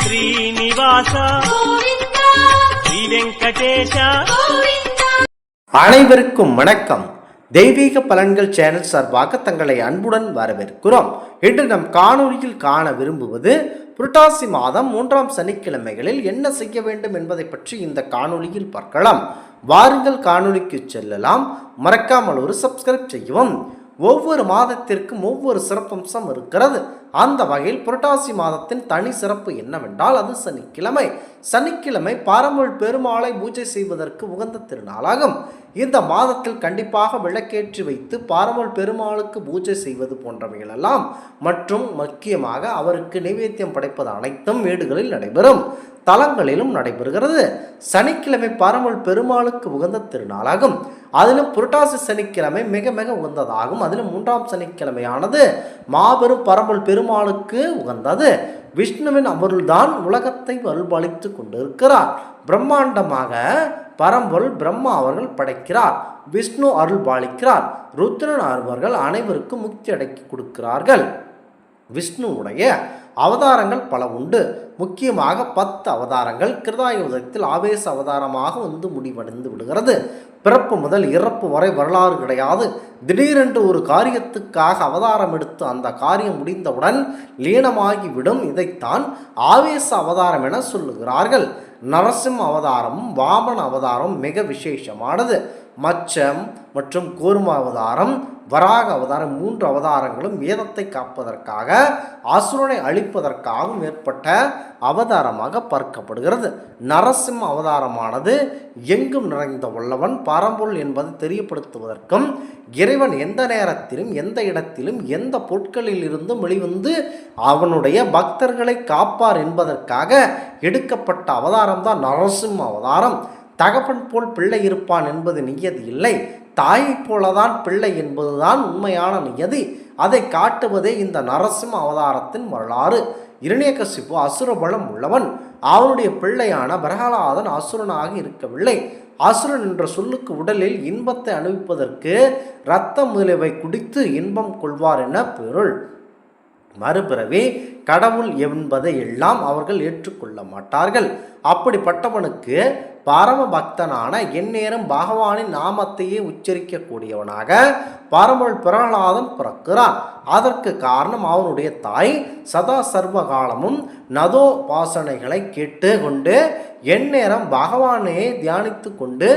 శ్రీనివాస శ్రీ వెంకటేశ. அனைவருக்கும் வணக்கம். தெய்வீக பலன்கள் சேனல் சார்பாக தங்களை அன்புடன் வரவேற்கிறோம். இன்று நம் காணொலியில் காண விரும்புவது புரட்டாசி மாதம் 3ஆம் சனிக்கிழமைகளில் என்ன செய்ய வேண்டும் என்பதை பற்றி இந்த காணொலியில் பார்க்கலாம். வாருங்கள் காணொலிக்கு செல்லலாம். மறக்காமல் ஒரு சப்ஸ்கிரைப் செய்யவும். ஒவ்வொரு மாதத்திற்கும் ஒவ்வொரு சிறப்பம்சம் இருக்கிறது. அந்த வகையில் புரட்டாசி மாதத்தின் தனி சிறப்பு என்னவென்றால் அது சனிக்கிழமை. சனிக்கிழமை பரம்பொருள் பெருமாளை பூஜை செய்வதற்கு உகந்த திருநாளாகும். இந்த மாதத்தில் கண்டிப்பாக விளக்கேற்றி வைத்து பரம்பொருள் பெருமாளுக்கு பூஜை செய்வது போன்றவைகளெல்லாம் மற்றும் முக்கியமாக அவருக்கு நைவேத்தியம் படைப்பது அனைத்தும் வீடுகளில் நடைபெறும், தலங்களிலும் நடைபெறுகிறது. சனிக்கிழமை பரம்பொருள் பெருமாளுக்கு உகந்த திருநாளாகும். அதிலும் புரட்டாசி சனிக்கிழமை மிக மிக உகந்ததாகும். அதிலும் 3ஆம் சனிக்கிழமையானது மாபெரும் பரம்பொருள் பெருமாளுக்கு உகந்தது. விஷ்ணுவின் அருள்தான் உலகத்தை அருள்பாலித்து கொண்டிருக்கிறார். பிரம்மாண்டமாக பரம்பொருள் பிரம்மா அவர்கள் படைக்கிறார், விஷ்ணு அருள் பாலிக்கிறார், ருத்ரன் அவர்கள் அனைவருக்கும் முக்தி அடக்கி கொடுக்கிறார்கள். விஷ்ணுவுடைய அவதாரங்கள் பல உண்டு. முக்கியமாக 10 அவதாரங்கள் கிருதாயுதத்தில் ஆவேச அவதாரமாக வந்து முடிவடைந்து விடுகிறது. பிறப்பு முதல் இறப்பு வரை வரலாறு கிடையாது. திடீரென்று ஒரு காரியத்துக்காக அவதாரம் எடுத்து அந்த காரியம் முடிந்தவுடன் லீனமாகிவிடும். இதைத்தான் ஆவேச அவதாரம் என சொல்லுகிறார்கள். நரசிம்ம அவதாரமும் வாமன அவதாரம் மிக விசேஷமானது. மச்சம் மற்றும் கூர்ம அவதாரம், வராக அவதாரம் 3 அவதாரங்களும் வேதத்தை காப்பதற்காக அசுரனை அழிப்பதற்காகவும் ஏற்பட்ட அவதாரமாக பார்க்கப்படுகிறது. நரசிம்ம அவதாரமானது எங்கும் நிறைந்த உள்ளவன் பரம்பொருள் என்பதை தெரியப்படுத்துவதற்கும் இறைவன் எந்த நேரத்திலும் எந்த இடத்திலும் எந்த பொருட்களில் இருந்தும் வெளிவந்து அவனுடைய பக்தர்களை காப்பார் என்பதற்காக எடுக்கப்பட்ட அவதாரம் தான் நரசிம்ம அவதாரம். தகப்பன் போல் பிள்ளை இருப்பான் என்பது நியதி இல்லை, தாயை போலதான் பிள்ளை என்பதுதான் உண்மையான நியதி. அதை காட்டுவதே இந்த நரசிம்ம அவதாரத்தின் வரலாறு. இரணியகசிப்பு அசுரபலம் உள்ளவன். அவனுடைய பிள்ளையான பிரகலாதன் அசுரனாக இருக்கவில்லை. அசுரன் என்ற சொல்லுக்கு உடலில் இன்பத்தை அனுபவிப்பதற்கு இரத்தம் முதலியவை குடித்து இன்பம் கொள்வார் என பொருள். மறுபிறவி கடவுள் என்பதை எல்லாம் அவர்கள் ஏற்றுக்கொள்ள மாட்டார்கள். அப்படிப்பட்டவனுக்கு பரம பக்தனான எந்நேரம் பகவானின் நாமத்தையே உச்சரிக்கக்கூடியவனாக பரம்பொருள் பிரகலாதன் பிறக்கிறான். அதற்கு காரணம் அவனுடைய தாய் சதா சர்வ காலமும் நதோபாசனைகளை கேட்டு கொண்டு எந்நேரம் பகவானையே தியானித்து கொண்டு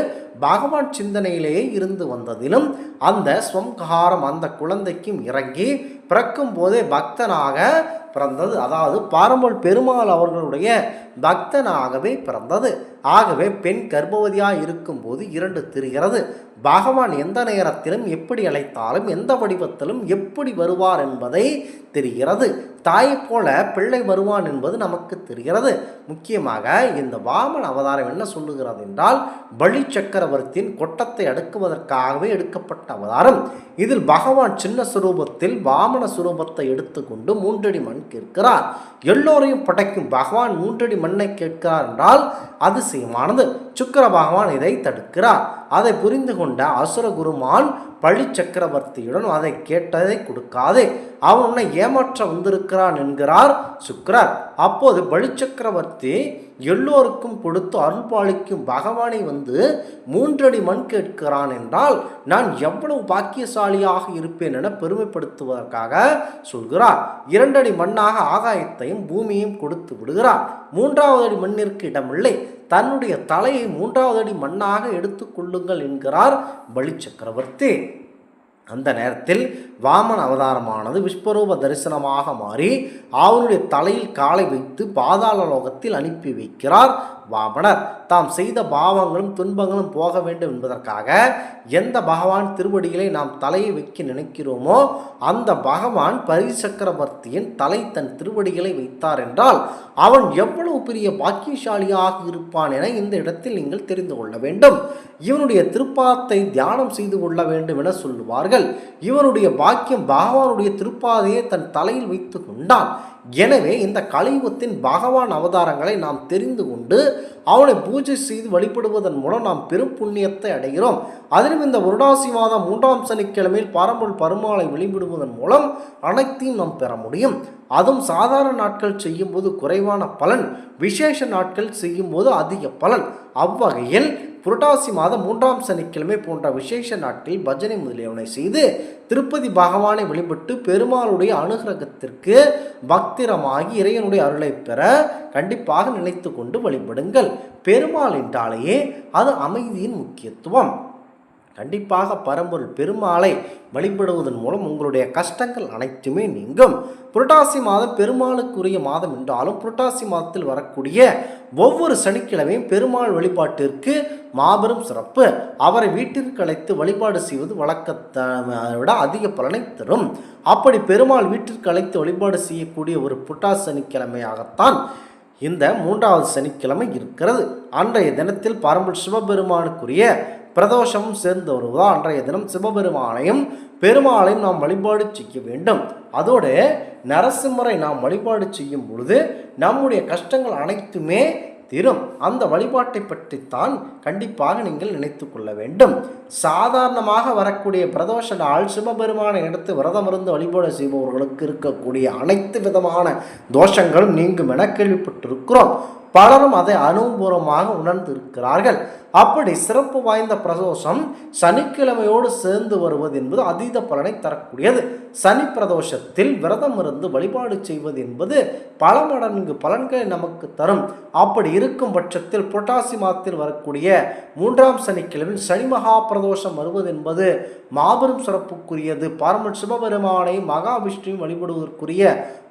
பகவான் சிந்தனையிலேயே இருந்து வந்ததிலும் அந்த ஸ்வம்காரம் அந்த குழந்தைக்கும் இறங்கி பிறக்கும் போதே பக்தனாக பிறந்தது. அதாவது பரம்பொருள் பெருமாள் அவர்களுடைய பக்தனாகவே பிறந்தது. ஆகவே பெண் கர்ப்பவதியாக இருக்கும்போது 2 தெரிகிறது. பகவான் எந்த நேரத்திலும் எப்படி அழைத்தாலும் எந்த வடிவத்திலும் எப்படி வருவார் என்பதை தெரிகிறது. தாயை போல பிள்ளை வருவான் என்பது நமக்கு தெரிகிறது. முக்கியமாக இந்த வாமன அவதாரம் என்ன சொல்லுகிறது என்றால் பலி சக்கரவர்த்தியின் கொட்டத்தை அடுக்குவதற்காகவே எடுக்கப்பட்ட அவதாரம். இதில் பகவான் சின்ன சுரூபத்தில் வாமன சுரூபத்தை எடுத்துக்கொண்டு 3 அடி மண் கேட்கிறார். எல்லோரையும் படைக்கும் பகவான் 3 அடி மண்ணை கேட்கிறார் என்றால் அதிசயமானது. சுக்கிர பகவான் இதை தடுக்கிறார். அதை புரிந்து கொண்ட அசுர குருமான் பழி சக்கரவர்த்தியுடன் அதை கேட்டதை கொடுக்காதே, அவன் உன்னை ஏமாற்ற வந்திருக்கிறான் என்கிறார் சுக்கிரர். அப்போது பலி சக்கரவர்த்தி எல்லோருக்கும் கொடுத்து அருள் பாலிக்கும் பகவானை வந்து 3 அடி மண் கேட்கிறான் என்றால் நான் எவ்வளவு பாக்கியசாலியாக இருப்பேன் என பெருமைப்படுத்துவதற்காக சொல்கிறார். 2 அடி மண்ணாக ஆகாயத்தையும் பூமியையும் கொடுத்து விடுகிறார். 3வது அடி மண்ணிற்கு இடமில்லை, தன்னுடைய தலையை 3வது அடி மண்ணாக எடுத்துக் கொள்ளுங்கள் என்கிறார் பலி சக்கரவர்த்தி. அந்த நேரத்தில் வாமன அவதாரமானது விஸ்வரூப தரிசனமாக மாறி அவனுடைய தலையில் காலை வைத்து பாதாள லோகத்தில் அனுப்பி வைக்கிறார் வாமனர். தாம் செய்த பாவங்களும் துன்பங்களும் போக வேண்டும் என்பதற்காக எந்த பகவான் திருவடிகளை நாம் தலையை வைக்க நினைக்கிறோமோ அந்த பகவான் பரி சக்கரவர்த்தியின் தலை தன் திருவடிகளை வைத்தார் என்றால் அவன் எவ்வளவு பெரிய பாக்கியசாலியாக இருப்பான் என இந்த இடத்தில் நீங்கள் தெரிந்து கொள்ள வேண்டும். இவனுடைய திருப்பாதத்தை தியானம் செய்து கொள்ள வேண்டும் என சொல்லுவார்கள். இவனுடைய பாக்கியம் பகவானுடைய திருப்பாதையை தன் தலையில் வைத்து கொண்டான். எனவே இந்த கலியுகத்தின் பகவான் அவதாரங்களை நாம் தெரிந்து கொண்டு அவனை பூஜை செய்து வழிபடுவதன் மூலம் நாம் பெரும் புண்ணியத்தை அடைகிறோம். அதிலும் இந்த புரட்டாசி மாதம் 3ஆம் சனிக்கிழமையில் பரம்பொருள் பெருமாளை வழிபடுவதன் மூலம் அனைத்தையும் நாம் பெற முடியும். அதுவும் சாதாரண நாட்கள் செய்யும் போது குறைவான பலன், விசேஷ நாட்கள் செய்யும் போது அதிக பலன். அவ்வகையில் புரட்டாசி மாதம் 3ஆம் சனிக்கிழமை போன்ற விசேஷ நாட்களில் பஜனை முதலியவனை செய்து திருப்பதி பகவானை வழிபட்டு பெருமாளுடைய அனுகிரகத்திற்கு பக்திரமாகி இறைவனுடைய அருளை பெற கண்டிப்பாக நினைத்து கொண்டு வழிபடுங்கள். பெருமாள் என்றாலேயே அது அமைதியின் முக்கியத்துவம். கண்டிப்பாக பரம்பொருள் பெருமாளை வழிபடுவதன் மூலம் உங்களுடைய கஷ்டங்கள் அனைத்துமே நீங்கும். புரட்டாசி மாதம் பெருமாளுக்குரிய மாதம் என்றாலும் புரட்டாசி மாதத்தில் வரக்கூடிய ஒவ்வொரு சனிக்கிழமையும் பெருமாள் வழிபாட்டிற்கு மாபெரும் சிறப்பு. அவரை வீட்டிற்கு அழைத்து வழிபாடு செய்வது வழக்கத்தை விட அதிக பலனை தரும். அப்படி பெருமாள் வீட்டிற்கு அழைத்து வழிபாடு செய்யக்கூடிய ஒரு புரட்டாசி சனிக்கிழமையாகத்தான் இந்த 3வது சனிக்கிழமை இருக்கிறது. அன்றைய தினத்தில் பரம்பொருள் சிவபெருமானுக்குரிய பிரதோஷமும் சேர்ந்து வருவதால் அன்றைய தினம் சிவபெருமானையும் பெருமாளையும் நாம் வழிபாடு செய்ய வேண்டும். அதோடு நரசிம்மரை நாம் வழிபாடு செய்யும் பொழுது நம்முடைய கஷ்டங்கள் அனைத்துமே தீரும். அந்த வழிபாட்டை பற்றித்தான் கண்டிப்பாக நீங்கள் நினைத்து கொள்ள வேண்டும். சாதாரணமாக வரக்கூடிய பிரதோஷ நாள் சிவபெருமானை எடுத்து விரதமிருந்து வழிபாடு செய்பவர்களுக்கு இருக்கக்கூடிய அனைத்து விதமான தோஷங்களும் நீங்கும் என கேள்விப்பட்டிருக்கிறோம். பலரும் அதை அனுபவபூர்வமாக உணர்ந்து இருக்கிறார்கள். அப்படி சிறப்பு வாய்ந்த பிரதோஷம் சனிக்கிழமையோடு சேர்ந்து வருவது என்பது அதீத பலனை தரக்கூடியது. சனி பிரதோஷத்தில் விரதம் இருந்து வழிபாடு செய்வது என்பது பல மடங்கு பலன்களை நமக்கு தரும். அப்படி இருக்கும் பட்சத்தில் புரட்டாசி மாதத்தில் வரக்கூடிய 3ஆம் சனிக்கிழமையில் சனி மகா பிரதோஷம் வருவது என்பது மாபெரும் சிறப்புக்குரியது. பரமன் சிவபெருமானையும் மகாவிஷ்ணுவையும் வழிபடுவதற்குரிய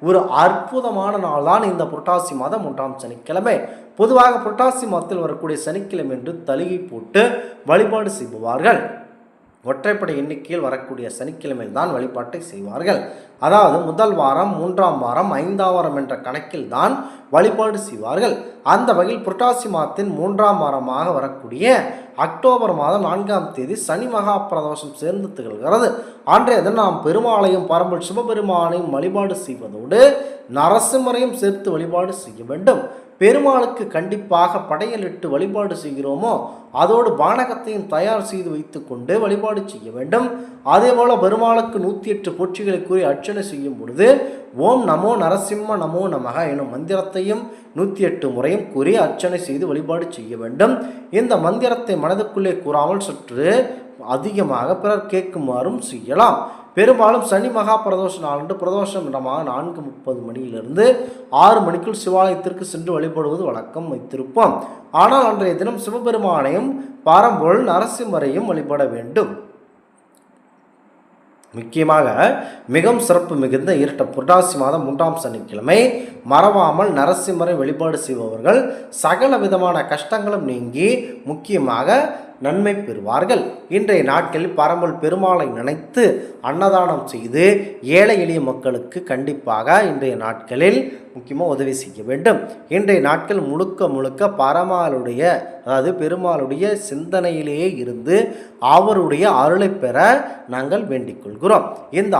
ஒரு அற்புதமான நாள் தான் இந்த புரட்டாசி மாதம் 3ஆம் சனிக்கிழமை. பொதுவாக புரட்டாசி மாதத்தில் வரக்கூடிய சனிக்கிழமை என்று தலிகை போட்டு வழிபாடு செய்வார்கள். ஒற்றைப்படை எண்ணிக்கையில் வரக்கூடிய சனிக்கிழமையில் தான் வழிபாட்டை செய்வார்கள். அதாவது முதல் வாரம், 3ஆம் வாரம், 5ஆம் வாரம் என்ற கணக்கில் தான் வழிபாடு செய்வார்கள். அந்த வகையில் புரட்டாசி மாதத்தின் 3ஆம் வாரமாக வரக்கூடிய அக்டோபர் மாதம் 4ஆம் தேதி சனி மகா பிரதோஷம் சேர்ந்து திகழ்கிறது. அன்றைய தினம் நாம் பெருமாளையும் பரம்பொருள் சிவபெருமானையும் வழிபாடு செய்வதோடு நரசிம்மரையும் சேர்த்து வழிபாடு செய்ய வேண்டும். பெருமாளுக்கு கண்டிப்பாக படையலிட்டு வழிபாடு செய்கிறோமோ அதோடு பானகத்தையும் தயார் செய்து வைத்து கொண்டு வழிபாடு செய்ய வேண்டும். அதேபோல பெருமாளுக்கு 108 போற்றிகளை கூறி அர்ச்சனை செய்யும் பொழுது ஓம் நமோ நரசிம்ம நமோ நமக எனும் மந்திரத்தையும் 108 முறையும் கூறி அர்ச்சனை செய்து வழிபாடு செய்ய வேண்டும். இந்த மந்திரத்தை மனதுக்குள்ளே கூறாமல் சற்று அதிகமாக பிறர் கேட்குமாறும் செய்யலாம். பெரும்பாலும் சனி மகா பிரதோஷ நாளன்று பிரதோஷம் இடமாக 4:30 மணியிலிருந்து 6 மணிக்குள் சிவாலயத்திற்கு சென்று வழிபடுவது வழக்கம் வைத்திருப்போம். ஆனால் அன்றைய தினம் சிவபெருமானையும் பரம்பொருள் நரசிம்மரையும் வழிபட வேண்டும். முக்கியமாக மிகவும் சிறப்பு மிகுந்த இரட்ட புரட்டாசி மாதம் 3ஆம் சனிக்கிழமை மறவாமல் நரசிம்மரை வழிபாடு செய்பவர்கள் சகல விதமான கஷ்டங்களும் நீங்கி முக்கியமாக நன்மை பெறுவார்கள். இன்றைய நாட்களில் பரம்பொருள் பெருமாளை நினைத்து அன்னதானம் செய்து ஏழை எளிய மக்களுக்கு கண்டிப்பாக இன்றைய நாட்களில் முக்கியமாக உதவி செய்ய வேண்டும். இன்றைய நாட்கள் முழுக்க பரமாளுடைய அதாவது பெருமாளுடைய சிந்தனையிலேயே இருந்து அவருடைய அருளை பெற நாங்கள் வேண்டிக் கொள்கிறோம். இந்த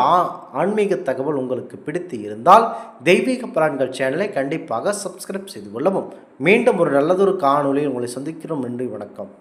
ஆன்மீக தகவல் உங்களுக்கு பிடித்து இருந்தால் தெய்வீக பலன்கள் சேனலை கண்டிப்பாக சப்ஸ்கிரைப் செய்து கொள்ளவும். மீண்டும் ஒரு நல்லதொரு காணொளியில் உங்களை சந்திக்கிறோம். நன்றி, வணக்கம்.